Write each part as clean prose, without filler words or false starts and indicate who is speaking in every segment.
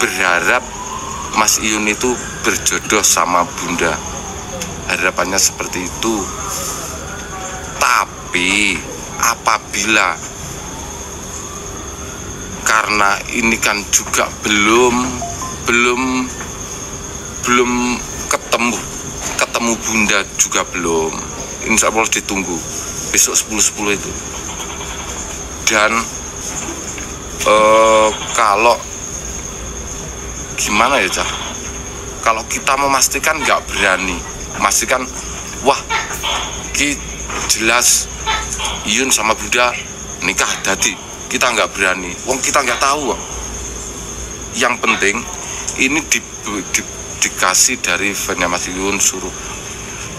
Speaker 1: berharap Mas Iyun itu berjodoh sama Bunda. Harapannya seperti itu. Tapi apabila, karena ini kan juga belum ketemu Bunda juga belum. Insya Allah ditunggu besok 10.10 itu. Dan kalau gimana ya Cah, kalau kita memastikan nggak berani memastikan, wah jelas Iyun sama Bunda nikah dadi, kita nggak berani, wong kita nggak tahu. Yang penting ini dikasih dari fanya Mas Iyun, suruh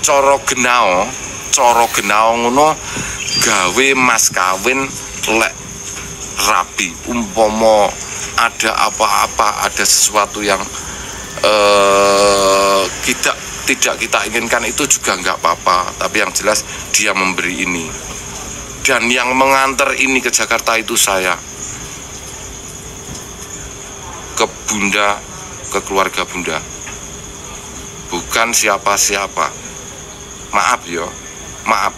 Speaker 1: coro genao ngono gawe mas kawin lek rapi. Umpomo ada apa-apa, ada sesuatu yang tidak kita inginkan, itu juga nggak apa-apa. Tapi yang jelas dia memberi ini, dan yang mengantar ini ke Jakarta itu saya, ke Bunda, ke keluarga Bunda, bukan siapa-siapa. Maaf yo, maaf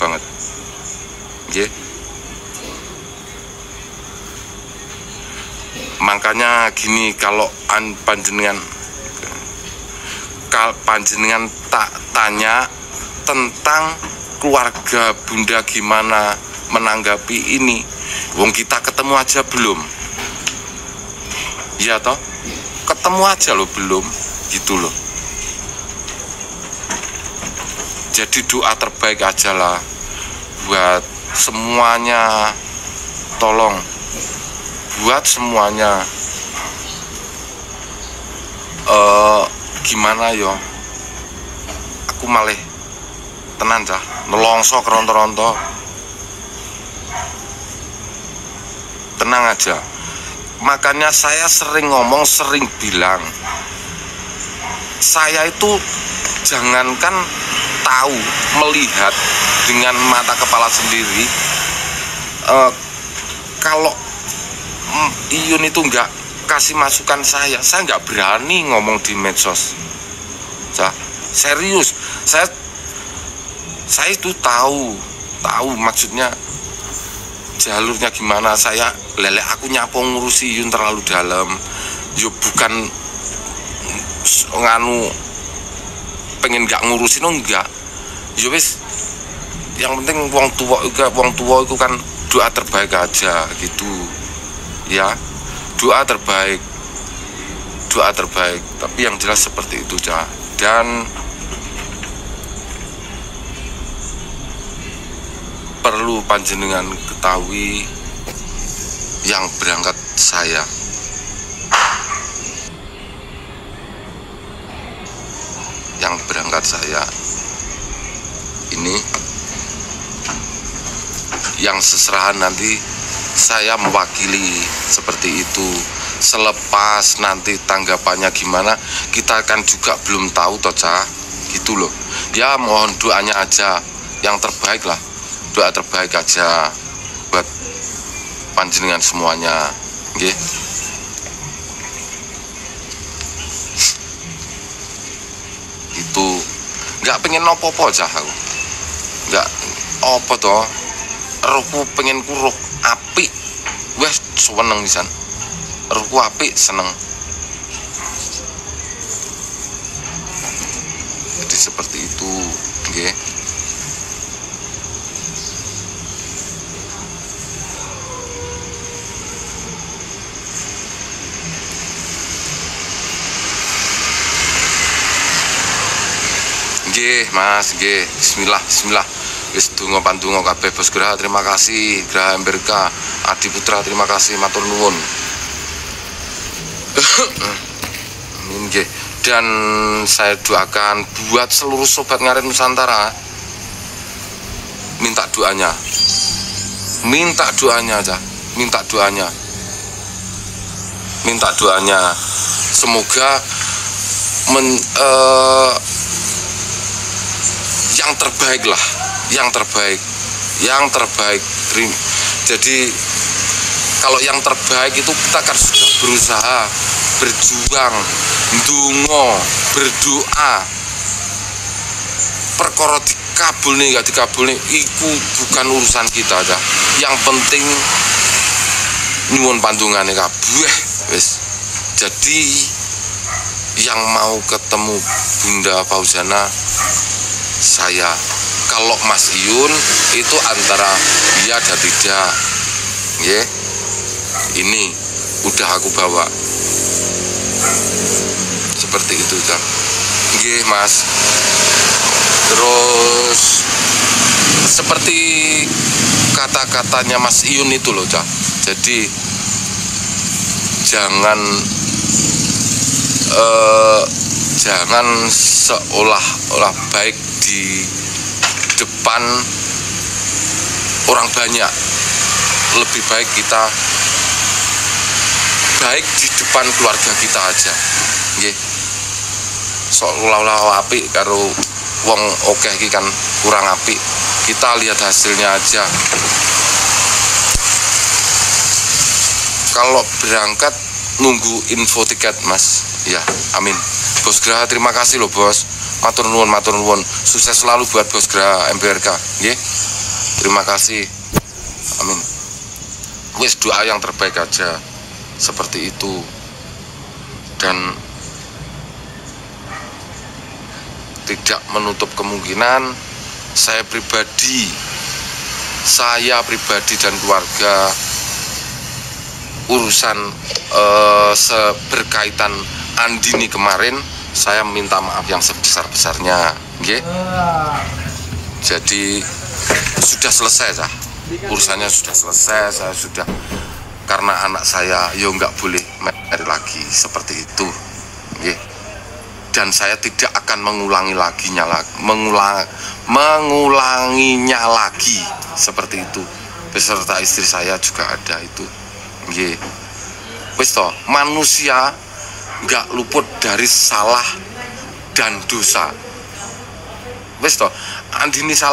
Speaker 1: banget. Yeah. Makanya gini, kalau panjenengan tak tanya tentang keluarga Bunda gimana menanggapi ini, wong kita ketemu aja belum, ya toh, ketemu aja loh belum, gitu loh. Jadi doa terbaik aja lah buat semuanya, tolong buat semuanya. Gimana yo, aku malih tenan Cah, nelongso keronto-ronto, tenang aja. Makanya saya sering ngomong, sering bilang, saya itu jangankan tahu, melihat dengan mata kepala sendiri. Kalau Iyun itu nggak kasih masukan, saya nggak berani ngomong di medsos. Serius, saya itu tahu maksudnya jalurnya gimana. Saya lelek, aku nyapo ngurusi Iyun terlalu dalam, yo bukan nganu pengen nggak ngurusin, enggak. Yo wis, yang penting wong tua itu kan doa terbaik aja gitu ya, doa terbaik. Tapi yang jelas seperti itu Cah. Dan perlu panjenengan ketahui, yang berangkat saya ini, yang seserahan nanti saya mewakili seperti itu. Selepas nanti tanggapannya gimana, kita kan juga belum tahu toh Cah, gitu loh ya. Mohon doanya aja yang terbaik lah, doa terbaik aja buat panjenengan semuanya, nggih. Itu nggak pengen opo-opo Cah, aku nggak opo toh, rohku pengen kuruh apik, wes seneng pisan, rohku apik, seneng. Jadi seperti itu, nggih. Nggih Mas, nggih. Bismillah. Wis donga pandonga kabeh Bos Graha, terima kasih. Graha Emberka, Adi Putra, terima kasih, matur nuwun. Nggih. Dan saya doakan buat seluruh sobat Ngarit Nusantara, minta doanya aja, minta doanya. Semoga yang terbaik lah, yang terbaik. Jadi kalau yang terbaik itu kita kan sudah berusaha, berjuang, ndonga, berdoa. Perkara dikabulne gak dikabulne iku bukan urusan kita aja. Yang penting nyuwun pandungane kabeh wis. Jadi yang mau ketemu Bunda Fauzana saya, kalau Mas Iyun itu antara iya dan tidak. Nggih. Ini udah aku bawa. Seperti itu, Cak. Nggih, Mas. Terus seperti kata-katanya Mas Iyun itu loh, Cak. Jadi jangan seolah-olah baik di depan orang banyak. Lebih baik kita baik di depan keluarga kita aja. Nggih. Seolah-olah apik karo wong akeh iki kan kurang apik. Kita lihat hasilnya aja. Kalau berangkat nunggu info tiket, Mas. Ya, amin. Bos Graha, terima kasih loh, Bos. Matur nuwun, matur nuwun. Sukses selalu buat Bos Graha MBRK, nggih. Terima kasih. Amin. Wis doa yang terbaik aja. Seperti itu. Dan tidak menutup kemungkinan saya pribadi dan keluarga urusan berkaitan Andini kemarin, saya minta maaf yang sebesar-besarnya, nggih. Jadi sudah selesai, Cah. Urusannya sudah selesai. Saya sudah, karena anak saya yo nggak boleh marry lagi seperti itu, nggih. Dan saya tidak akan mengulanginya lagi seperti itu. Beserta istri saya juga ada itu, nggih. Wis toh, manusia nggak luput dari salah dan dosa. Wis toh, Andini salah